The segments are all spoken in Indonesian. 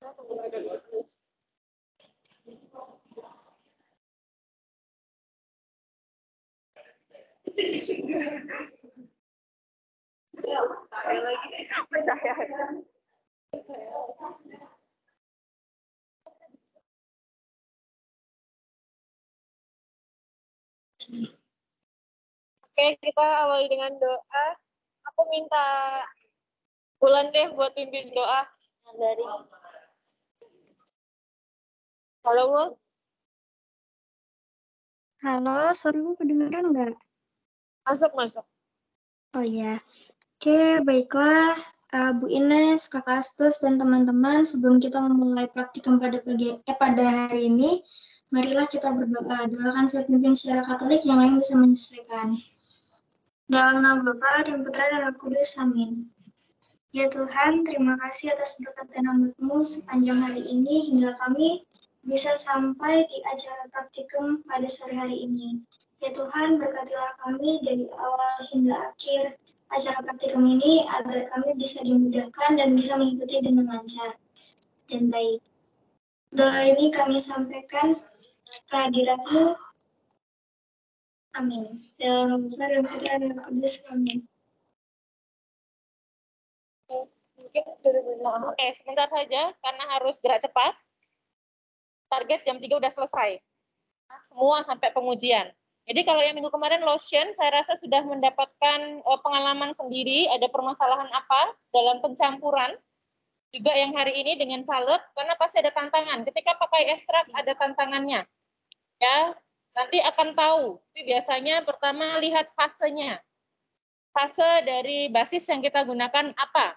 Oke, kita awali dengan doa. Aku minta Bulan deh buat pimpin doa dari. Halo, Bu. Halo, suaraku kedengaran nggak? Masuk. Oh ya, oke, baiklah. Bu Ines, Kakak Astus, dan teman-teman, sebelum kita memulai praktikum pada hari ini, marilah kita berdoa. Doakan setiap pimpin secara Katolik yang lain bisa menyesuaikan. Dalam nama Bapa dan Putra dan Roh Kudus, amin. Ya Tuhan, terima kasih atas berkat dan amat-Mu sepanjang hari ini hingga kami bisa sampai di acara praktikum pada sore hari ini. Ya Tuhan, berkatilah kami dari awal hingga akhir acara praktikum ini agar kami bisa dimudahkan dan bisa mengikuti dengan lancar dan baik. Doa ini kami sampaikan kehadirat-Mu. Amin. Dalam nama dan Putra dan Roh Kudus, amin. Oke, sebentar saja karena harus gerak cepat. Target jam 3 udah selesai. Semua sampai pengujian. Jadi kalau yang minggu kemarin lotion, saya rasa sudah mendapatkan pengalaman sendiri, ada permasalahan apa dalam pencampuran. Juga yang hari ini dengan salep, karena pasti ada tantangan. Ketika pakai ekstrak ada tantangannya. Ya, nanti akan tahu. Tapi biasanya pertama lihat fasenya. Fase dari basis yang kita gunakan apa?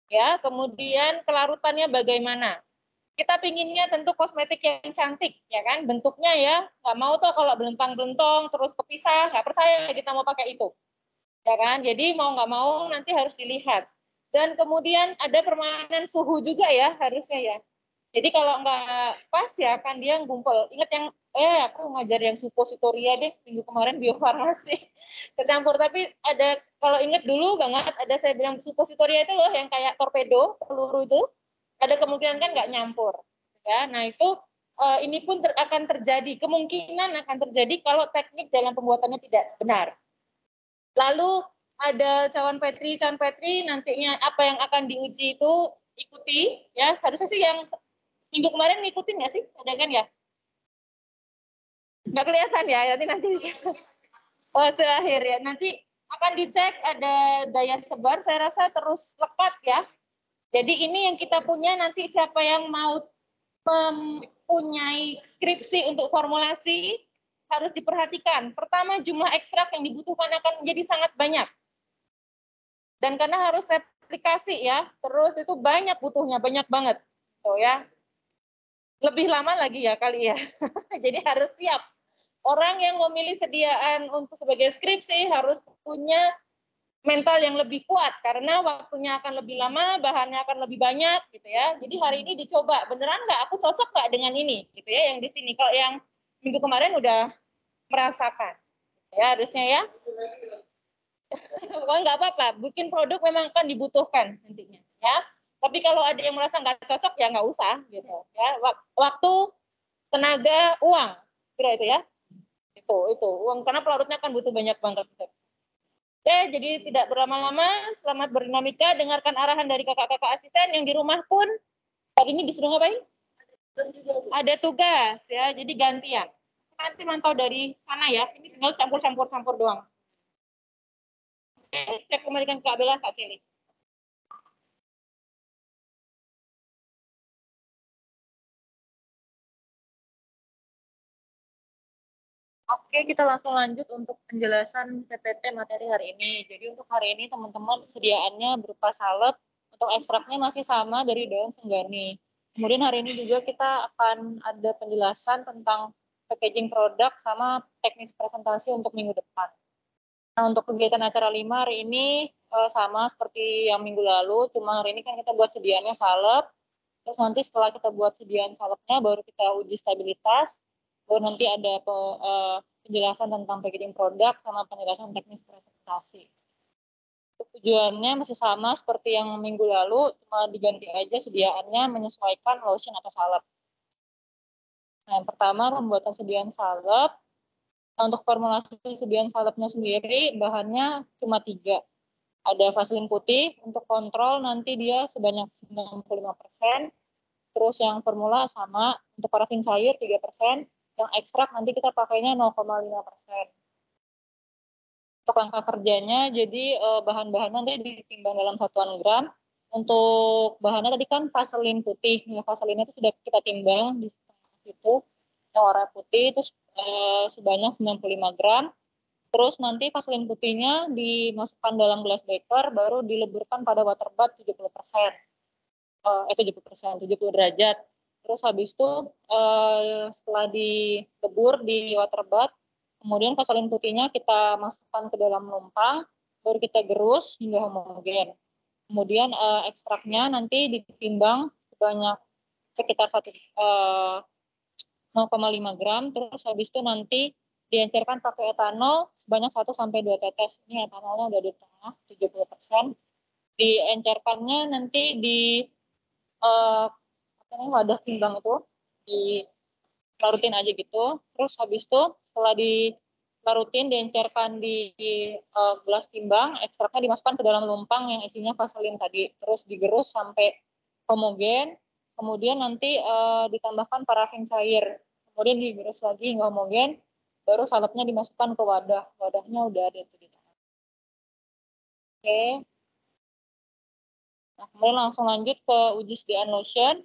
Ya, kemudian kelarutannya bagaimana? Kita pinginnya tentu kosmetik yang cantik, ya kan? Bentuknya ya, nggak mau tuh kalau belentang-belentong, terus kepisah, nggak percaya kita mau pakai itu. Ya kan? Jadi mau nggak mau nanti harus dilihat. Dan kemudian ada permainan suhu juga ya, harusnya ya. Jadi kalau nggak pas ya kan dia ngumpul. Ingat yang, aku ngajar yang suppositoria deh, minggu kemarin biofarmasi. Kecampur, tapi ada, kalau ingat dulu banget, ada saya bilang suppositoria itu loh yang kayak torpedo, peluru itu, ada kemungkinan kan nggak nyampur. Ya, nah itu ini pun akan terjadi, kemungkinan akan terjadi kalau teknik dalam pembuatannya tidak benar. Lalu ada cawan Petri nantinya apa yang akan diuji itu ikuti, ya harusnya sih yang minggu kemarin ngikutin nggak sih, ada kan ya? Nggak kelihatan ya, nanti. Oh, terakhir ya, nanti akan dicek ada daya sebar, saya rasa terus lekat ya. Jadi ini yang kita punya, nanti siapa yang mau mempunyai skripsi untuk formulasi harus diperhatikan. Pertama, jumlah ekstrak yang dibutuhkan akan menjadi sangat banyak. Dan karena harus replikasi ya, terus itu banyak butuhnya, banyak banget. Tuh ya. Lebih lama lagi ya kali ya. Jadi harus siap. Orang yang memilih sediaan untuk sebagai skripsi harus punya mental yang lebih kuat karena waktunya akan lebih lama, bahannya akan lebih banyak gitu ya. Jadi hari ini dicoba, beneran nggak aku cocok nggak dengan ini gitu ya yang di sini. Kalau yang minggu kemarin udah merasakan ya harusnya ya. Pokoknya nggak apa-apa, bikin produk memang akan dibutuhkan nantinya ya. Tapi kalau ada yang merasa nggak cocok ya nggak usah gitu ya. Waktu, tenaga, uang, kira itu ya. Itu uang karena pelarutnya kan butuh banyak banget. Oke, jadi tidak berlama-lama, selamat berdinamika, dengarkan arahan dari kakak-kakak asisten yang di rumah pun hari ini disuruh ngapain? Ada tugas ya, jadi gantian. Nanti mantau dari sana ya, ini tinggal campur-campur doang. Oke, saya kembalikan ke Kak Bella, Kak Celi. Oke, kita langsung lanjut untuk penjelasan PPT materi hari ini. Jadi untuk hari ini teman-teman sediaannya berupa salep, untuk ekstraknya masih sama dari daun senggani. Kemudian hari ini juga kita akan ada penjelasan tentang packaging produk sama teknis presentasi untuk minggu depan. Nah, untuk kegiatan acara 5 hari ini sama seperti yang minggu lalu, cuma hari ini kan kita buat sediaannya salep, terus nanti setelah kita buat sediaan salepnya baru kita uji stabilitas, baru nanti ada penjelasan tentang packaging produk sama penjelasan teknis presentasi. Untuk Tujuannya masih sama seperti yang minggu lalu, cuma diganti aja sediaannya menyesuaikan lotion atau salep. Nah, yang pertama pembuatan sediaan salep. Untuk formulasi sediaan salepnya sendiri, bahannya cuma 3. Ada vaselin putih, untuk kontrol nanti dia sebanyak 95%. Terus yang formula sama, untuk parafin cair 3%. Yang ekstrak nanti kita pakainya 0,5%. Untuk angka kerjanya, jadi bahan-bahannya nanti ditimbang dalam satuan gram. Untuk bahannya tadi kan vaselin putih. Ya, vaselinnya itu sudah kita timbang di situ. Warna putih itu sebanyak 95 gram. Terus nanti vaselin putihnya dimasukkan dalam glass beaker, baru dileburkan pada water bath 70%. 70%, 70 derajat. Terus habis itu setelah dilebur di water bath, kemudian vaselin putihnya kita masukkan ke dalam lompang, baru kita gerus hingga homogen. Kemudian ekstraknya nanti ditimbang sebanyak sekitar 0,5 gram, terus habis itu nanti diencerkan pakai etanol sebanyak 1-2 tetes. Ini etanolnya udah di tengah, 70%. Diencerkannya nanti di wadah timbang itu, dilarutin aja gitu. Terus habis itu setelah dilarutin, diencerkan di gelas timbang, ekstraknya dimasukkan ke dalam lompang yang isinya vaselin tadi. Terus digerus sampai homogen, kemudian nanti ditambahkan parafin cair. Kemudian digerus lagi hingga homogen, baru salepnya dimasukkan ke wadah. Wadahnya udah ada itu di tengah. Oke. Nah, kemudian langsung lanjut ke uji sediaan lotion.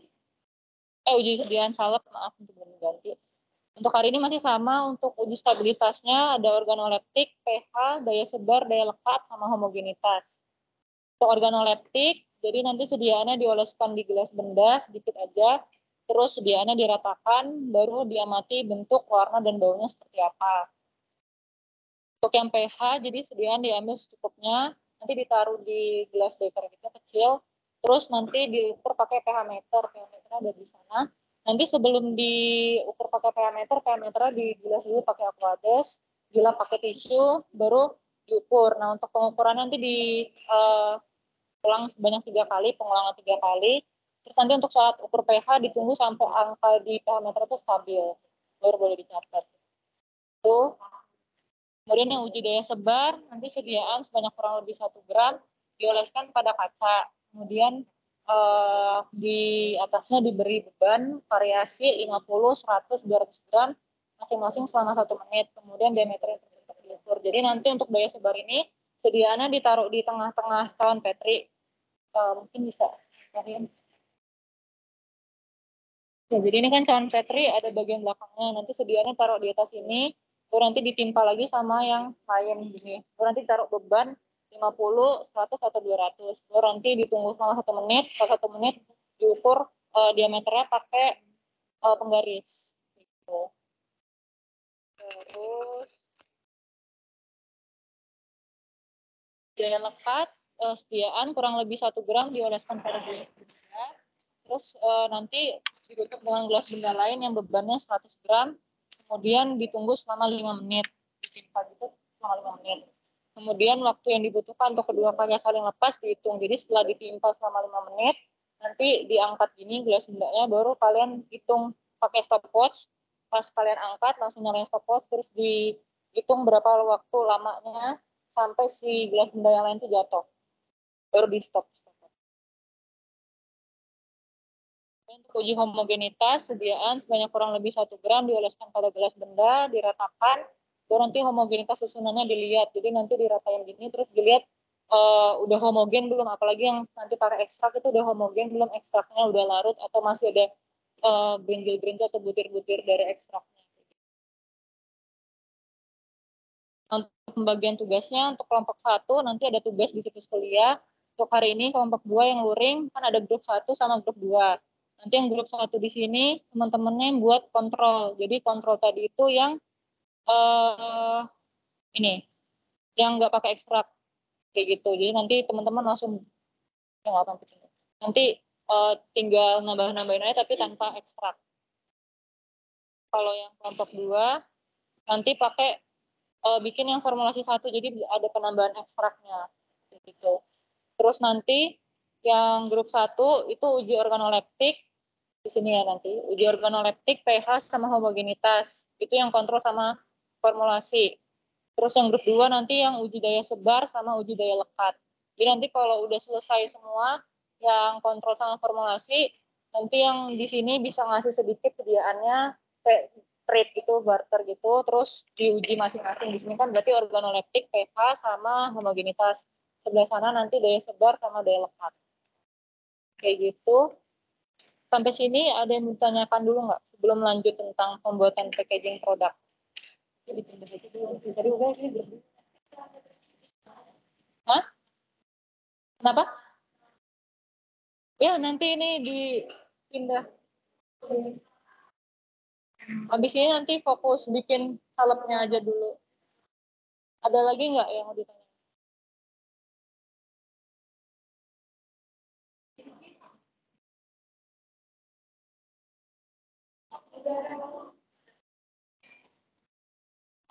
Uji sediaan salep, maaf untuk ganti. Untuk hari ini masih sama, untuk uji stabilitasnya ada organoleptik, pH, daya sebar, daya lekat, sama homogenitas. Untuk organoleptik, jadi nanti sediaannya dioleskan di gelas benda sedikit aja, terus sediaannya diratakan, baru diamati bentuk, warna, dan baunya seperti apa. Untuk yang pH, jadi sediaan diambil secukupnya, nanti ditaruh di gelas beaker gitu kecil, terus nanti diukur pakai pH meter. pH meter ada di sana. Nanti sebelum diukur pakai pH meternya dibilas dulu pakai Aquades, dilap pakai tisu, baru diukur. Nah, untuk pengukuran nanti ulang sebanyak 3 kali, pengulangan 3 kali. Terus nanti untuk saat ukur pH ditunggu sampai angka di pH meter itu stabil, baru boleh dicatat. Tuh. Kemudian yang uji daya sebar, nanti sediaan sebanyak kurang lebih 1 gram, dioleskan pada kaca. Kemudian di atasnya diberi beban variasi 50, 100, 200 gram, masing-masing selama 1 menit. Kemudian diameternya terbentuk diukur. Jadi nanti untuk daya sebar ini, sediaannya ditaruh di tengah-tengah cawan Petri. Mungkin bisa. Ya, jadi ini kan cawan Petri ada bagian belakangnya. Nanti sediaannya taruh di atas ini, baru nanti ditimpa lagi sama yang lain gini. Baru nanti taruh beban 50, 100, atau 200. Baru nanti ditunggu selama 1 menit. Setelah 1 menit diukur diameternya pakai penggaris. Gitu. Terus daya lekat sediaan kurang lebih 1 gram dioleskan pada gelas benda. Terus nanti ditutup dengan gelas benda lain yang bebannya 100 gram. Kemudian ditunggu selama 5 menit. Ditimpa gitu selama 5 menit. Kemudian waktu yang dibutuhkan untuk kedua kali saling lepas dihitung. Jadi setelah ditimpa selama 5 menit, nanti diangkat gini gelas bendanya, baru kalian hitung pakai stopwatch. Pas kalian angkat, langsung nyalain stopwatch, terus dihitung berapa waktu lamanya sampai si gelas benda yang lain itu jatuh. Baru di stop. Untuk uji homogenitas, sediaan sebanyak kurang lebih 1 gram dioleskan pada gelas benda, diratakan, baru nanti homogenitas susunannya dilihat. Jadi nanti diratain gini, terus dilihat udah homogen belum, apalagi yang nanti pakai ekstrak itu udah homogen belum, ekstraknya udah larut atau masih ada berinjil-berinjil atau butir-butir dari ekstraknya. Untuk pembagian tugasnya, untuk kelompok 1 nanti ada tugas di situs kuliah. Untuk hari ini kelompok 2 yang luring, kan ada grup 1 sama grup 2. Nanti yang grup 1 di sini, teman-temannya yang buat kontrol. Jadi kontrol tadi itu yang ini, yang nggak pakai ekstrak. Kayak gitu. Jadi nanti teman-teman langsung, nanti tinggal nambah-nambahin aja tapi tanpa ekstrak. Kalau yang kelompok 2, nanti pakai bikin yang formulasi 1, jadi ada penambahan ekstraknya. gitu. Terus nanti yang grup 1 itu uji organoleptik. Di sini ya nanti uji organoleptik, pH sama homogenitas. Itu yang kontrol sama formulasi. Terus yang grup 2 nanti yang uji daya sebar sama uji daya lekat. Jadi nanti kalau udah selesai semua yang kontrol sama formulasi, nanti yang di sini bisa ngasih sedikit sediaannya kayak trade gitu, barter gitu, terus diuji masing-masing. Di sini kan berarti organoleptik, pH sama homogenitas. Sebelah sana nanti daya sebar sama daya lekat. Kayak gitu. Sampai sini ada yang ditanyakan dulu nggak sebelum lanjut tentang pembuatan packaging produk? Tadi udah sih. Hah? Kenapa? Ya nanti ini dipindah. Habis ini nanti fokus bikin salepnya aja dulu. Ada lagi nggak yang mau ditanya?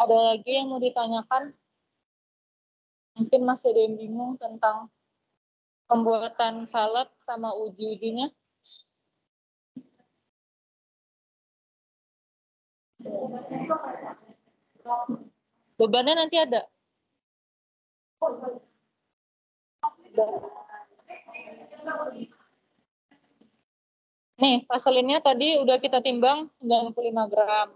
Ada lagi yang mau ditanyakan? Mungkin masih ada yang bingung tentang pembuatan salep sama uji-ujinya. Bebannya nanti ada. Nih, vaselinnya tadi udah kita timbang 95 gram.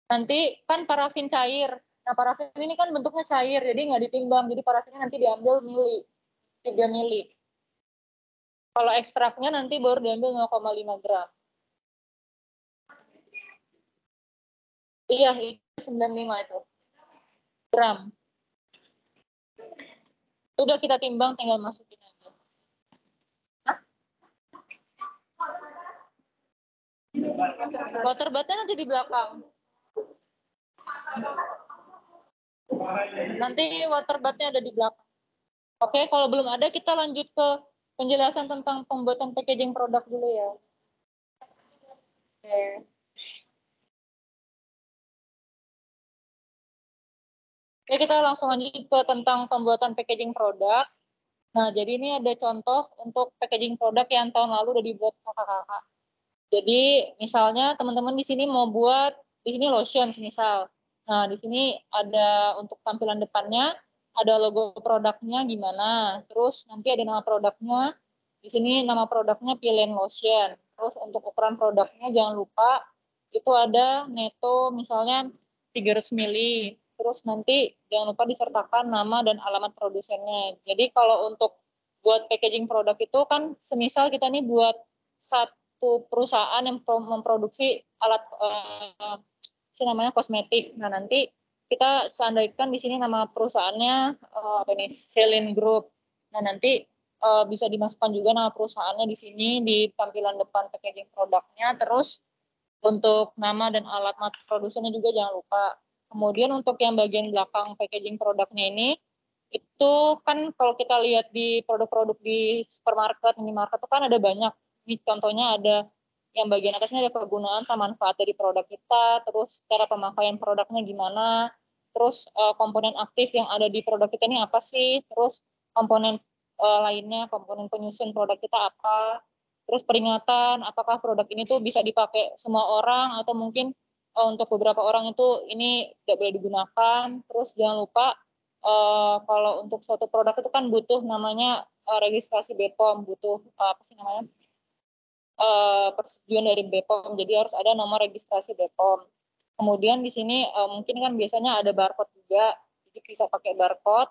Nanti kan parafin cair. Nah, parafin ini kan bentuknya cair, jadi nggak ditimbang. Jadi parafinnya nanti diambil 3 mili. Kalau ekstraknya nanti baru diambil 0,5 gram. Iya, itu 95 itu. Gram. Udah kita timbang, tinggal masukin aja. Water bathnya nanti di belakang. Nanti water bathnya ada di belakang. Oke, kalau belum ada kita lanjut ke penjelasan tentang pembuatan packaging produk dulu ya. Oke. Oke, kita langsung lanjut ke tentang pembuatan packaging produk. Nah, jadi ini ada contoh untuk packaging produk yang tahun lalu udah dibuat kakak-kakak. Jadi, misalnya teman-teman di sini mau buat, di sini lotion misal. Nah, di sini ada untuk tampilan depannya, ada logo produknya gimana. Terus nanti ada nama produknya. Di sini nama produknya Pillen Lotion. Terus untuk ukuran produknya jangan lupa itu ada neto misalnya 300 mili. Terus nanti jangan lupa disertakan nama dan alamat produsennya. Jadi kalau untuk buat packaging produk itu kan semisal kita nih buat satu perusahaan yang memproduksi alat namanya kosmetik. Nah, nanti kita seandaikan di sini nama perusahaannya apa ini Celine Group. Nah, nanti bisa dimasukkan juga nama perusahaannya di sini di tampilan depan packaging produknya. Terus untuk nama dan alamat produsennya juga jangan lupa. Kemudian untuk yang bagian belakang packaging produknya ini, itu kan kalau kita lihat di produk-produk di supermarket, minimarket itu kan ada banyak. Ini contohnya ada yang bagian atasnya ada kegunaan sama manfaat dari produk kita, terus cara pemakaian produknya gimana, terus komponen aktif yang ada di produk kita ini apa sih, terus komponen lainnya, komponen penyusun produk kita apa, terus peringatan apakah produk ini tuh bisa dipakai semua orang atau mungkin untuk beberapa orang itu ini tidak boleh digunakan. Terus jangan lupa kalau untuk suatu produk itu kan butuh namanya registrasi BPOM, butuh apa sih namanya persetujuan dari BPOM. Jadi harus ada nomor registrasi BPOM. Kemudian di sini mungkin kan biasanya ada barcode juga, jadi bisa pakai barcode.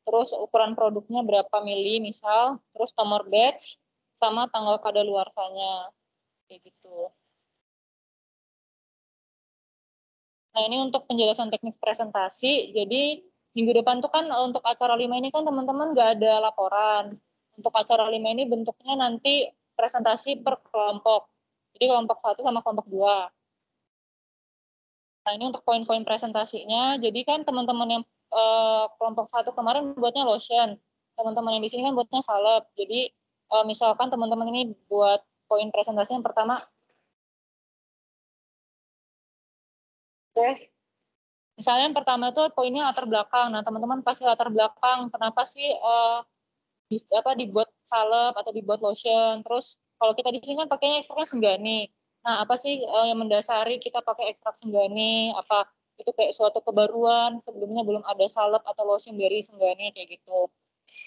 Terus ukuran produknya berapa mili misal, terus nomor batch sama tanggal kadaluarsanya kayak gitu. Nah, ini untuk penjelasan teknik presentasi. Jadi minggu depan tuh kan untuk acara 5 ini kan teman-teman nggak ada laporan. Untuk acara 5 ini bentuknya nanti presentasi per kelompok. Jadi kelompok 1 sama kelompok 2. Nah, ini untuk poin-poin presentasinya. Jadi kan teman-teman yang kelompok 1 kemarin buatnya lotion. Teman-teman yang di sini kan buatnya salep. Jadi misalkan teman-teman ini buat poin presentasi yang pertama. Oke. Misalnya yang pertama itu poinnya latar belakang. Nah, teman-teman pasti latar belakang. Kenapa sih dibuat salep atau dibuat lotion? Terus kalau kita di sini kan pakainya ekstraknya senggani. Nah, apa sih yang mendasari kita pakai ekstrak senggani? Apa itu kayak suatu kebaruan? Sebelumnya belum ada salep atau lotion dari senggani kayak gitu.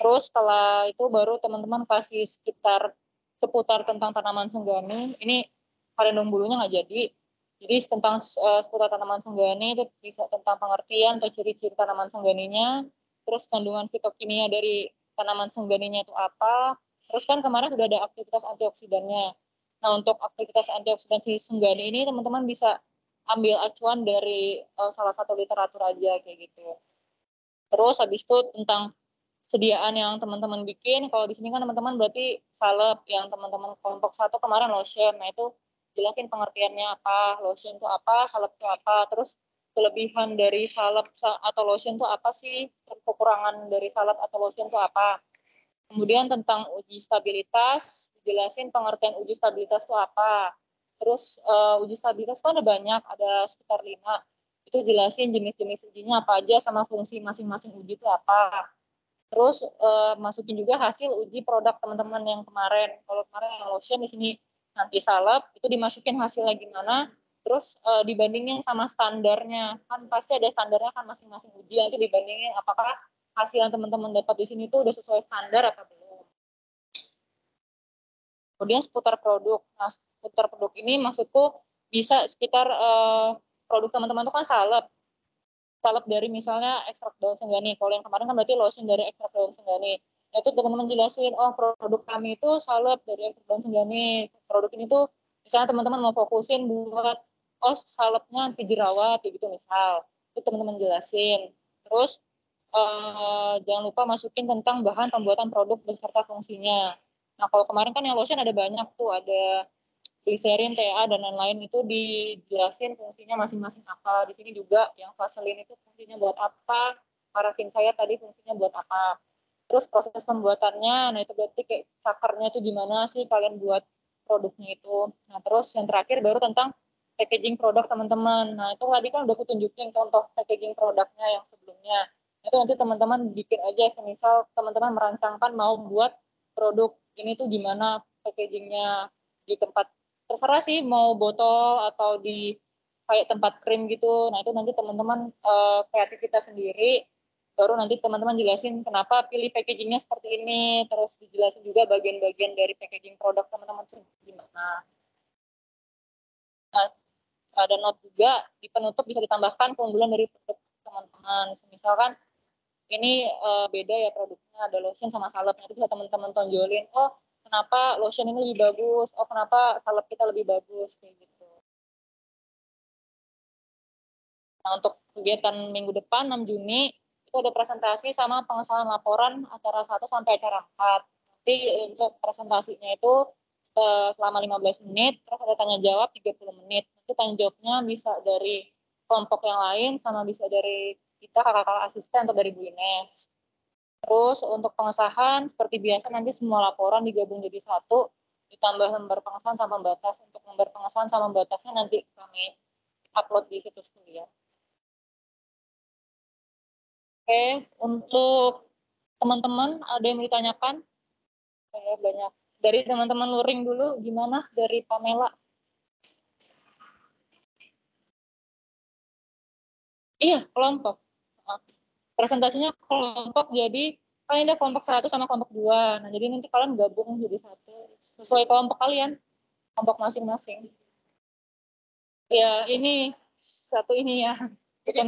Terus setelah itu baru teman-teman kasih seputar tentang tanaman senggani. Ini kalendung bulunya nggak jadi. Jadi tentang seputar tanaman senggani itu bisa tentang pengertian atau ciri-ciri tanaman sengganinya, terus kandungan fitokimia dari tanaman sengganinya itu apa. Terus kan kemarin sudah ada aktivitas antioksidannya. Nah, untuk aktivitas antioksidan si senggani ini teman-teman bisa ambil acuan dari salah satu literatur aja kayak gitu. Terus habis itu tentang sediaan yang teman-teman bikin. Kalau di sini kan teman-teman berarti salep, yang teman-teman kelompok satu kemarin lotion. Nah, itu jelasin pengertiannya apa, lotion itu apa, salep itu apa, terus kelebihan dari salep atau lotion itu apa sih, kekurangan dari salep atau lotion itu apa. Kemudian tentang uji stabilitas, jelasin pengertian uji stabilitas itu apa. Terus uji stabilitas kan ada banyak, ada sekitar 5. Itu jelasin jenis-jenis ujinya apa aja sama fungsi masing-masing uji itu apa. Terus masukin juga hasil uji produk teman-teman yang kemarin. Kalau kemarin yang lotion di sini nanti salep, itu dimasukin hasilnya gimana, terus dibandingin sama standarnya. Kan pasti ada standarnya kan masing-masing uji, itu dibandingin apakah hasil yang teman-teman dapat di sini tuh udah sesuai standar atau belum. Kemudian seputar produk. Nah, seputar produk ini maksudku bisa sekitar produk teman-teman itu kan salep. Salep dari misalnya ekstrak daun senggani. Kalau yang kemarin kan berarti lotion dari ekstrak daun senggani. Nah, itu teman-teman jelasin, oh produk kami itu salep dari ekstrak daun senggani. Produk ini tuh misalnya teman-teman mau fokusin buat, oh salepnya anti jerawat, gitu misal. Itu teman-teman jelasin. Terus jangan lupa masukin tentang bahan pembuatan produk beserta fungsinya. Nah, kalau kemarin kan yang lotion ada banyak tuh, ada gliserin, TA, dan lain-lain itu dijelasin fungsinya masing-masing apa. Di sini juga yang vaselin itu fungsinya buat apa, parafin saya tadi fungsinya buat apa. Terus proses pembuatannya, nah itu berarti kayak cakarnya itu gimana sih kalian buat produknya itu. Nah terus yang terakhir baru tentang packaging produk teman-teman. Nah itu tadi kan udah aku tunjukin contoh packaging produknya yang sebelumnya. Itu nanti teman-teman bikin aja, semisal teman-teman merancangkan mau buat produk ini tuh gimana packagingnya di tempat, terserah sih mau botol atau di kayak tempat krim gitu. Nah itu nanti teman-teman kreativitas sendiri, baru nanti teman-teman jelasin kenapa pilih packagingnya seperti ini, terus dijelasin juga bagian-bagian dari packaging produk teman-teman itu gimana. Nah, ada note juga di penutup bisa ditambahkan keunggulan dari produk teman-teman. Misalkan ini beda ya produknya, ada lotion sama salep, nanti bisa teman-teman tonjolin, oh kenapa lotion ini lebih bagus, oh kenapa salep kita lebih bagus kayak gitu. Nah, untuk kegiatan minggu depan 6 Juni itu ada presentasi sama pengesahan laporan acara 1 sampai acara 4. Nanti untuk presentasinya itu selama 15 menit, terus ada tanya jawab 30 menit. Nanti tanya jawabnya bisa dari kelompok yang lain sama bisa dari kita kakak-kakak asisten atau dari Bu Ines. Terus untuk pengesahan seperti biasa nanti semua laporan digabung jadi satu, ditambah lembar pengesahan sama pembatas. Untuk lembar pengesahan sama pembatasnya nanti kami upload di situs kuliah. Oke, untuk teman-teman ada yang mau ditanyakan? Saya banyak. Dari teman-teman luring dulu, gimana dari Pamela? Iya, kelompok. Presentasinya kelompok, jadi kalian ada kelompok 1 sama kelompok 2. Nah, jadi nanti kalian gabung jadi satu. Sesuai kelompok kalian, kelompok masing-masing. Ya, ini satu ini ya. Jadi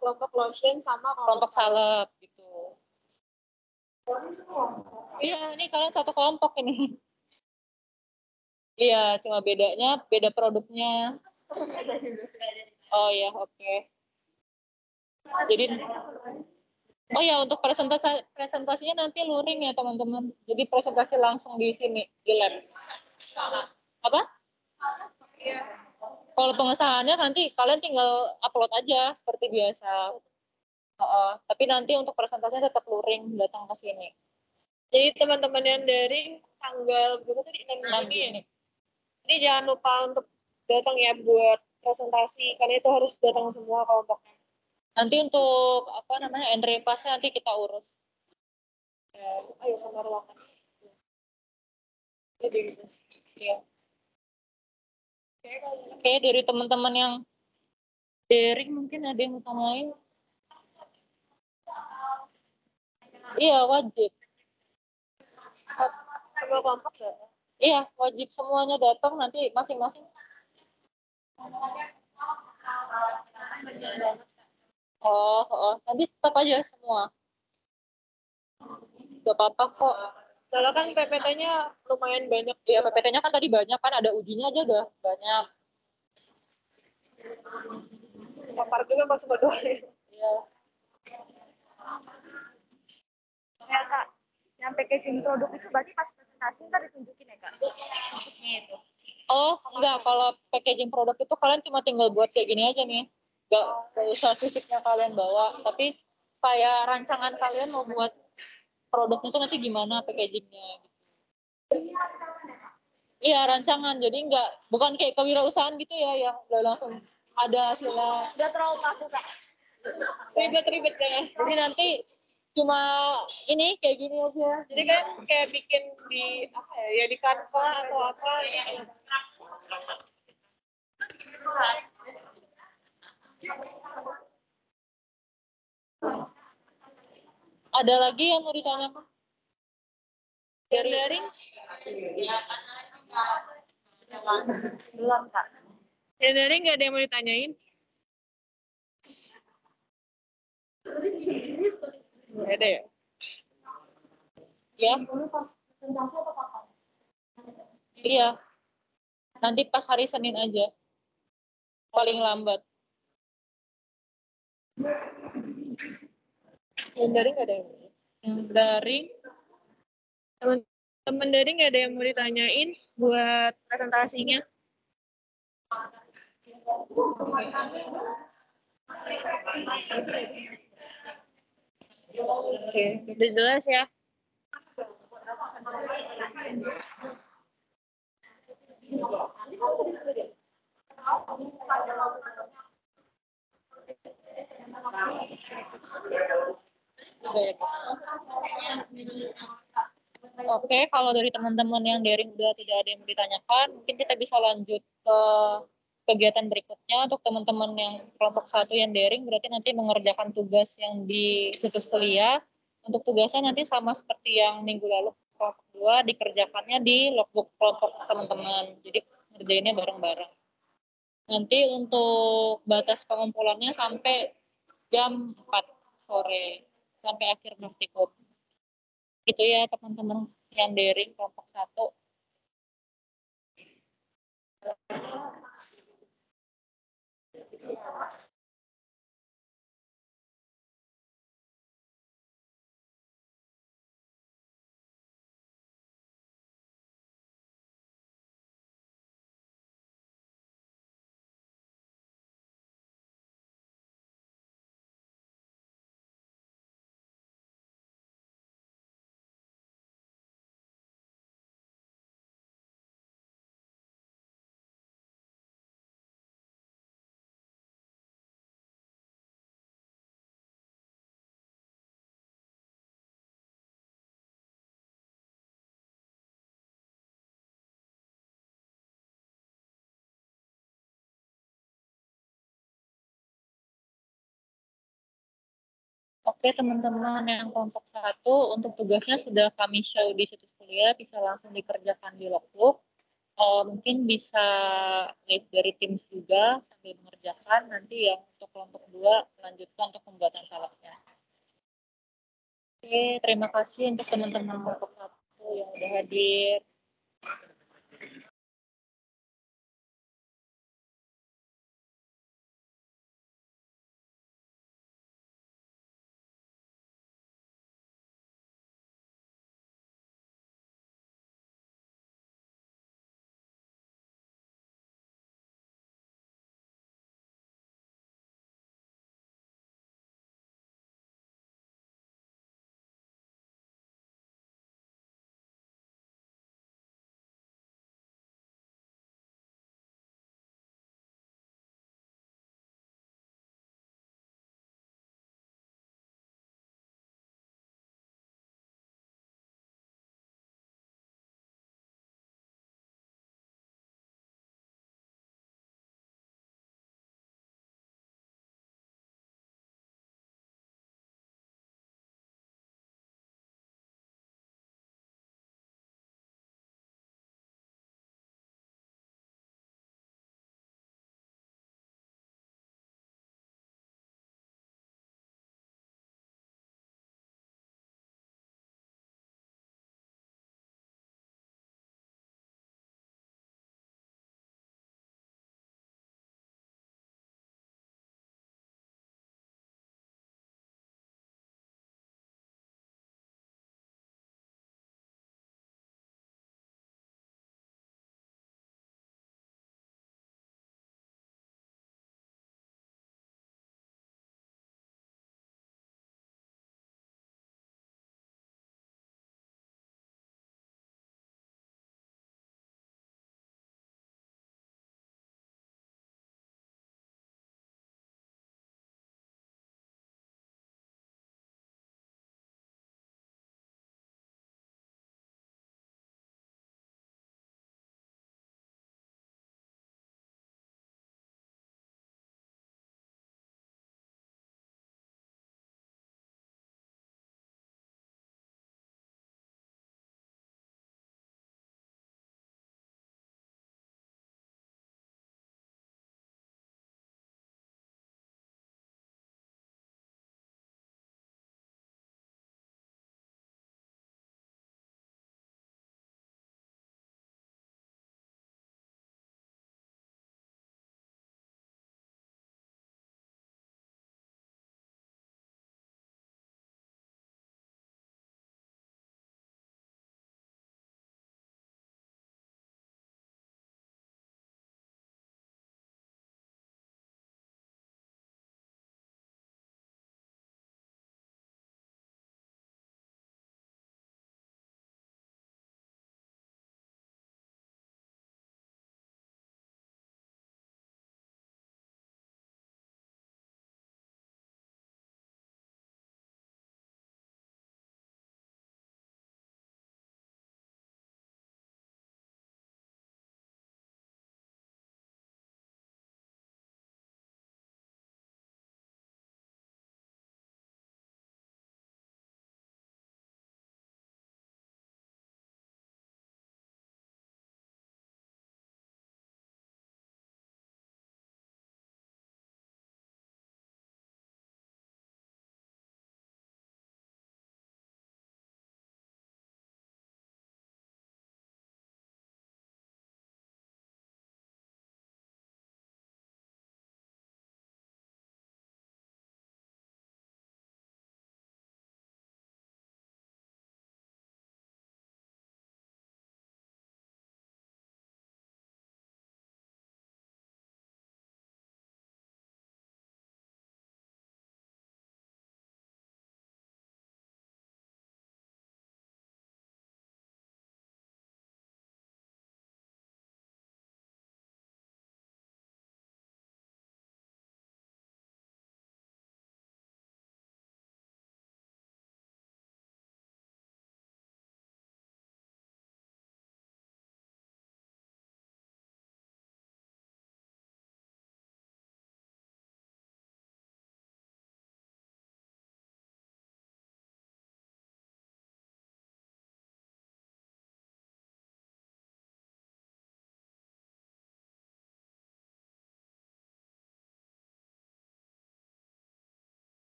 kelompok lotion sama kelompok salep gitu. Iya, ini kalian satu kelompok ini. Iya, cuma bedanya beda produknya. Oh ya, oke. Jadi, oh ya, untuk presentasinya nanti luring ya teman-teman. Jadi presentasi langsung di sini di lab. Apa? Kalau pengesahannya nanti kalian tinggal upload aja seperti biasa. Tapi nanti untuk presentasinya tetap luring datang ke sini. Jadi teman-teman yang daring tanggal berapa tadi? 6 Juni ya? Ini jangan lupa untuk datang ya buat presentasi, karena itu harus datang semua kelompoknya. Nanti untuk apa namanya entry pass-nya nanti kita urus. Ayo sama ruangan. Jadi gitu. Ya. Kayak kalau Oke, dari teman-teman yang daring mungkin ada yang mau tanyain. Iya, wajib. semua kelompok ya. Iya, wajib semuanya datang nanti masing-masing. Nanti tetap aja semua. Gak apa-apa kok. Soalnya kan PPT-nya lumayan banyak. Iya, PPT-nya kan tadi banyak kan, ada ujinya aja udah banyak. Papar juga pas berdua. Iya. Ya kak, yang packaging produk itu berarti pas presentasi ntar ditunjukin ya kak? Gitu. Oh, enggak, kalau packaging produk itu kalian cuma tinggal buat kayak gini aja nih. Enggak usah fisiknya kalian bawa, tapi kayak rancangan kalian mau buat produknya itu nanti gimana packagingnya gitu. Iya, rancangan. Jadi bukan kayak kewirausahaan gitu ya, yang udah langsung ada hasilnya. Udah terlalu kaku kak. Ribet-ribet ya. Jadi nanti cuma ini kayak gini aja. Jadi kan kayak bikin di apa ya, ya di Canva atau apa. Ada lagi yang mau ditanyakan? Dari daring? Belum, Kak. Dari daring nggak ada yang mau ditanyain? Nggak ada ya? Ya. Iya. Nanti pas hari Senin aja. Paling lambat. Yang daring nggak ada yang mau. Yang daring, Teman-teman daring nggak ada yang mau ditanyain buat presentasinya? Oke, udah jelas ya. juga ya, Kak. Oke, kalau dari teman-teman yang daring udah tidak ada yang mau ditanyakan, mungkin kita bisa lanjut ke kegiatan berikutnya. Untuk teman-teman yang kelompok 1 yang daring, berarti nanti mengerjakan tugas yang di situs kuliah. Untuk tugasnya nanti sama seperti yang minggu lalu, kelompok 2 dikerjakannya di logbook kelompok teman-teman. Jadi ngerjainnya bareng-bareng. Nanti untuk batas pengumpulannya sampai jam 4 sore, sampai akhir praktikum. Itu ya teman-teman yang daring kelompok 1. Oke teman-teman yang kelompok 1, untuk tugasnya sudah kami show di situs kuliah, bisa langsung dikerjakan di logbook. Mungkin bisa lihat dari Teams juga sambil mengerjakan. Nanti yang untuk kelompok 2 lanjutkan untuk pembuatan salahnya. Oke, terima kasih untuk teman-teman kelompok 1 yang sudah hadir.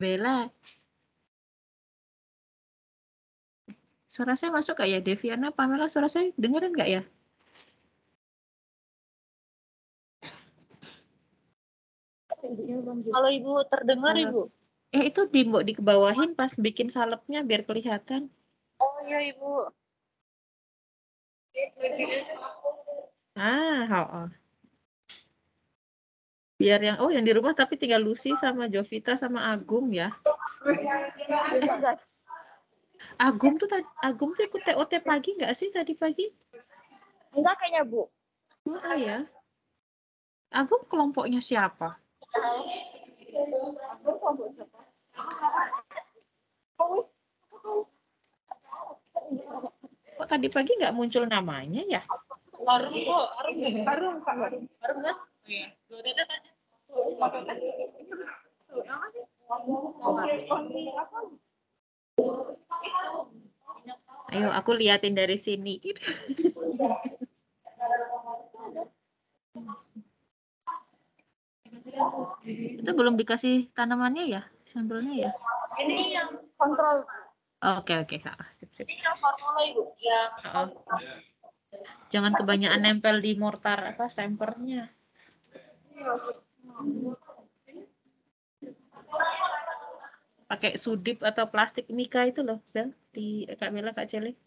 Bella, suara saya masuk gak ya? Deviana, Pamela, suara saya dengerin nggak ya? Kalau Ibu terdengar, Halo. Ibu. Itu dikebawahin pas bikin salepnya biar kelihatan. Oh iya, Ibu. Oh. Biar yang di rumah tapi tinggal Lucy sama Jovita sama Agum ya. Agum tuh ikut TOT pagi nggak sih tadi pagi? Enggak kayaknya, Bu. Oh ya. Agum kelompoknya siapa? Kok tadi pagi nggak muncul namanya ya? Harum kok, harum Kak, harum. Harum kan? Iya. Dua tanda tanya. Ayo aku liatin dari sini. Itu belum dikasih tanamannya ya? Sampelnya ya? Ini yang kontrol. Oke. Sip. Ini yang formula, Ibu. Yang Oh. Jangan kebanyakan nempel di mortar stempernya. Pakai sudip atau plastik mika itu loh, Bel, di Kak Bella, Kak Cele.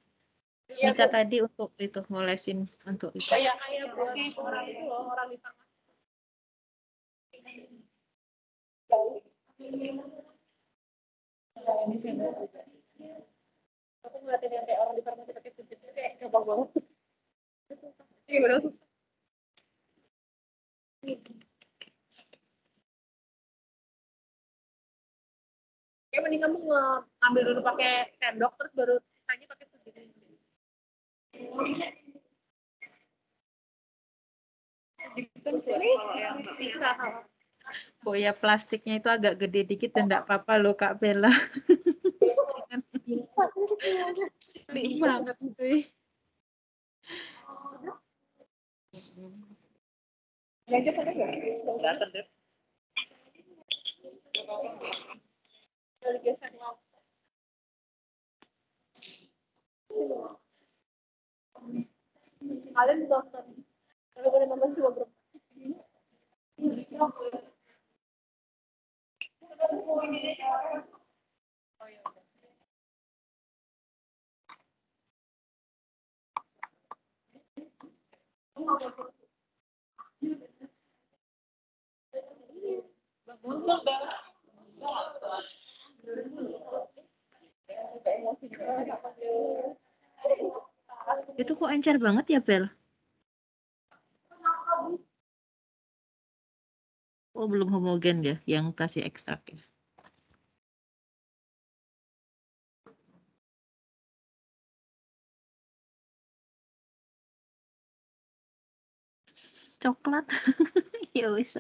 Mika tadi untuk itu ngolesin untuk itu. kayak buat orang itu loh, orang di tengah. Aku ngeliatin yang kayak orang di farmasi pakai sudut itu kayak gampang banget. Iya benar susah. Ya mending kamu ngambil dulu pakai sendok terus baru sisanya pakai sudut ini. Ini yang bisa. Oh ya, plastiknya itu agak gede dikit dan enggak apa-apa loh Kak Bella. Gede banget itu. Belajar ada nggak? Nggak ada. Dari geser laut. Kalian nonton. Kalau boleh nonton cuma berapa? Itu kok encer banget ya, Bel? Oh, belum homogen ya yang kasih ekstrak ya. Coklat. Ya wis.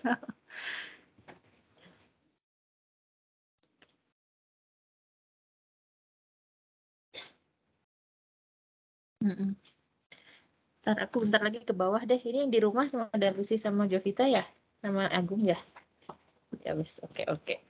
Ntar aku bentar lagi ke bawah deh. Ini yang di rumah cuma ada Lucy sama Jovita ya? Sama Agung ya? Ya wis, oke.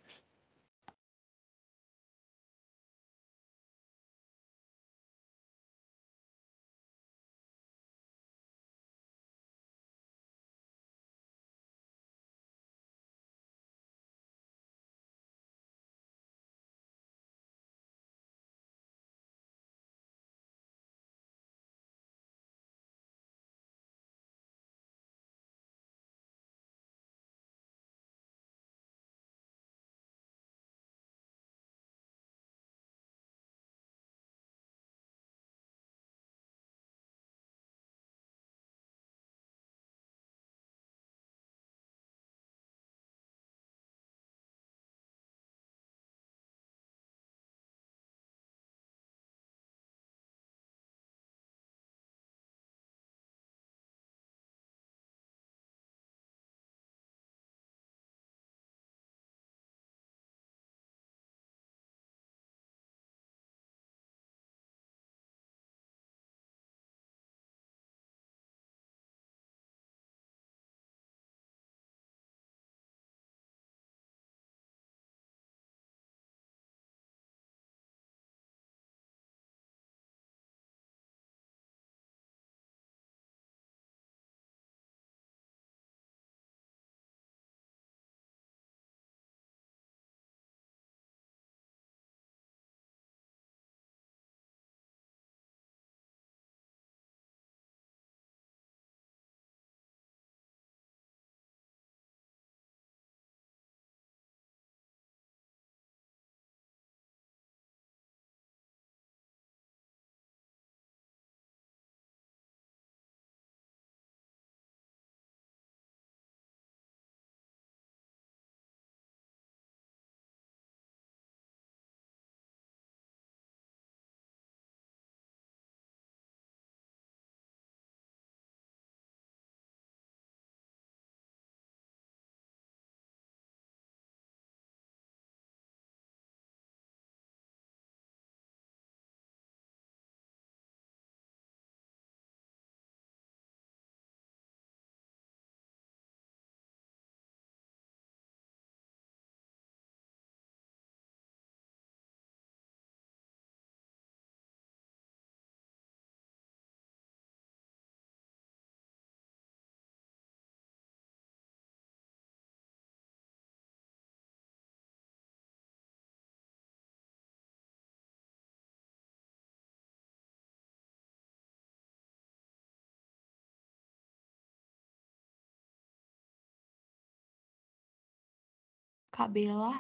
Kak Bella,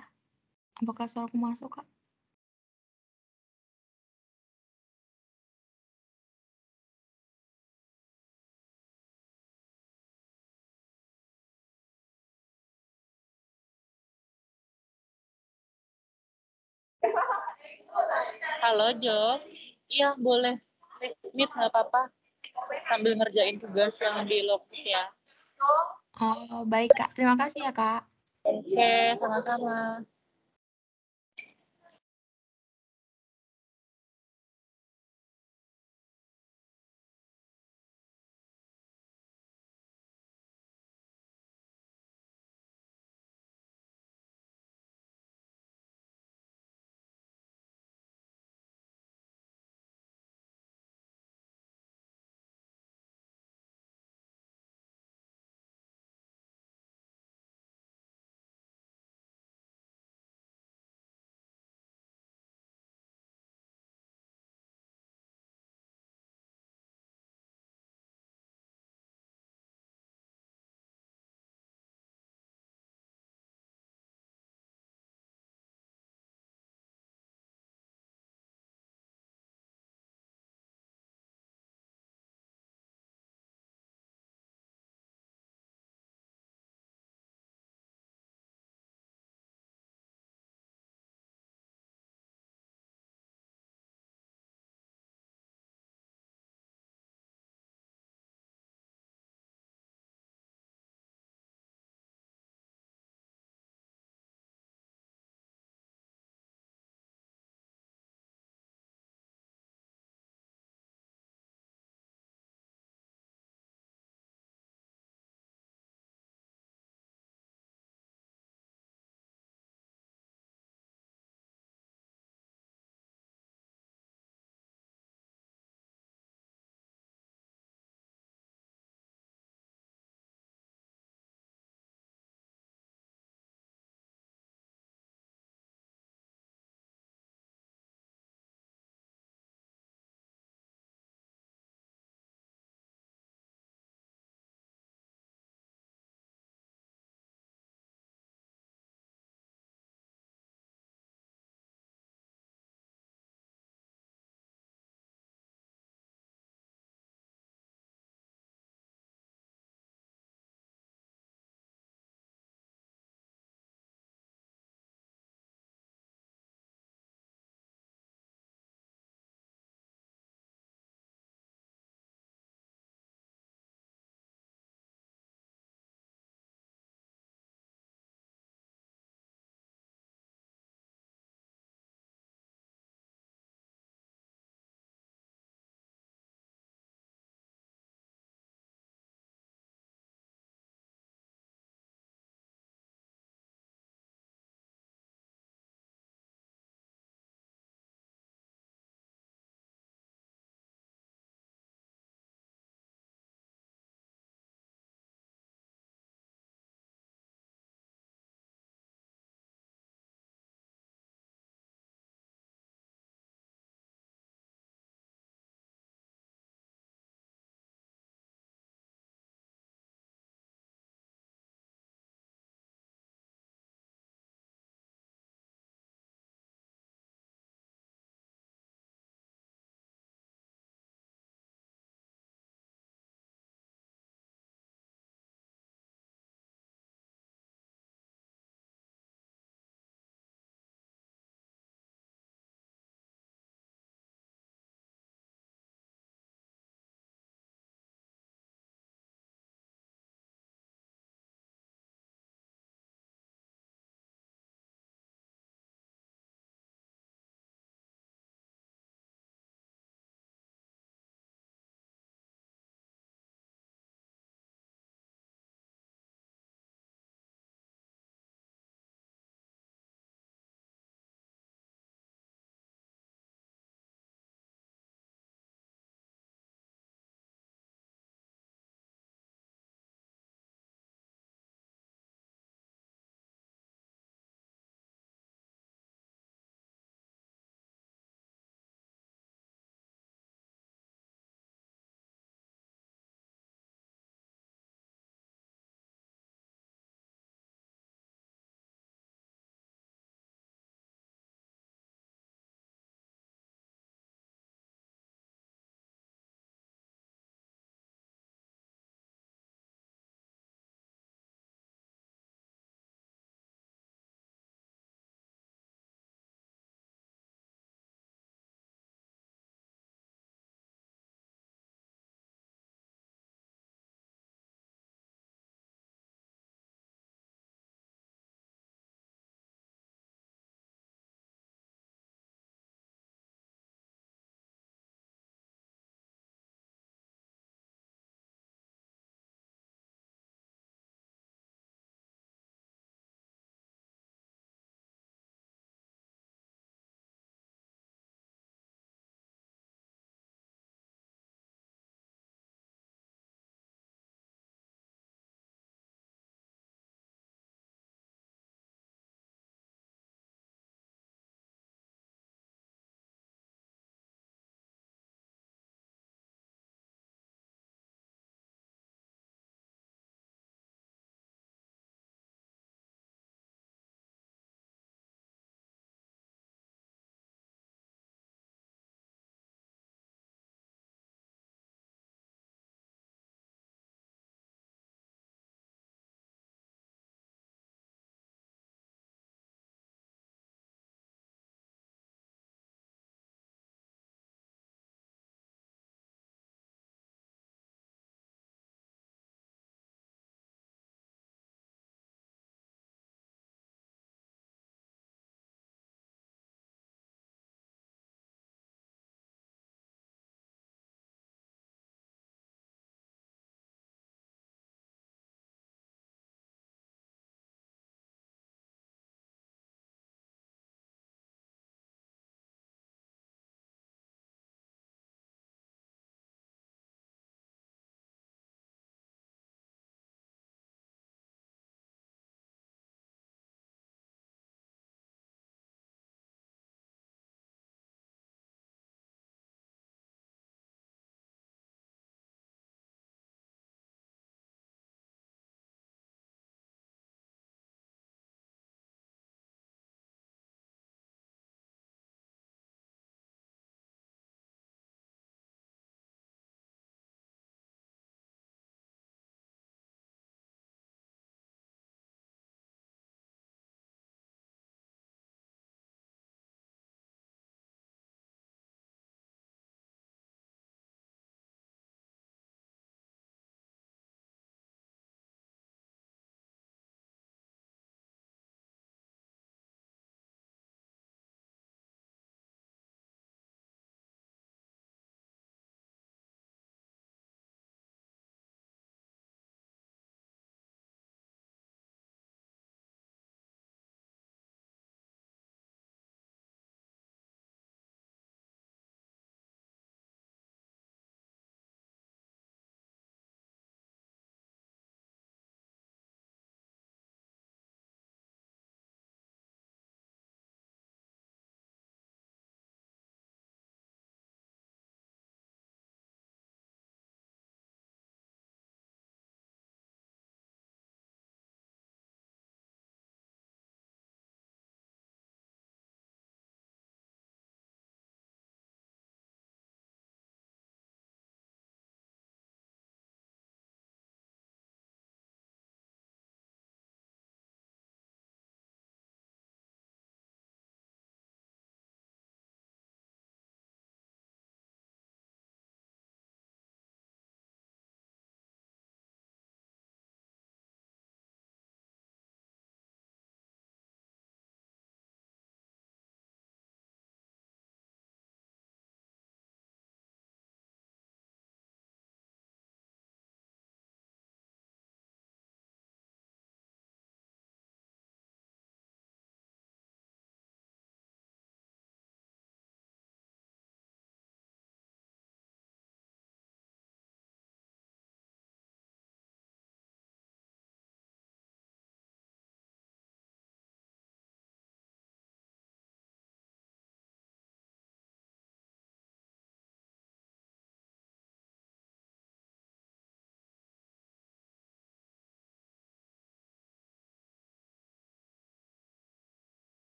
apakah suaraku masuk, Kak? Halo Jo, iya boleh. Meet nggak apa-apa. Sambil ngerjain tugas yang di Logbook ya. Oh, baik, Kak. Terima kasih ya, Kak. Oke, sama-sama.